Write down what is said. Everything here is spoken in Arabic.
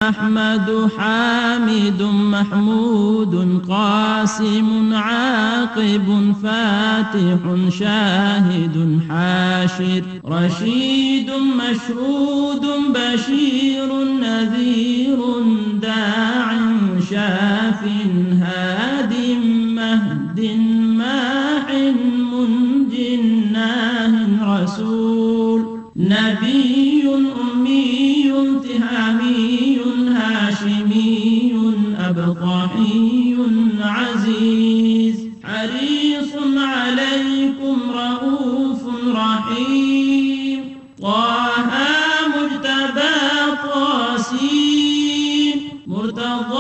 أحمد حامد محمود قاسم عاقب فاتح شاهد حاشر رشيد مشهود بشير نذير داع شاف هاد مهد ماح منج ناه رسول نبي أمي تهامي هاشمي أبطحي عزيز حريص عليكم رؤوف رحيم طه مجتبى طاسين مرتضى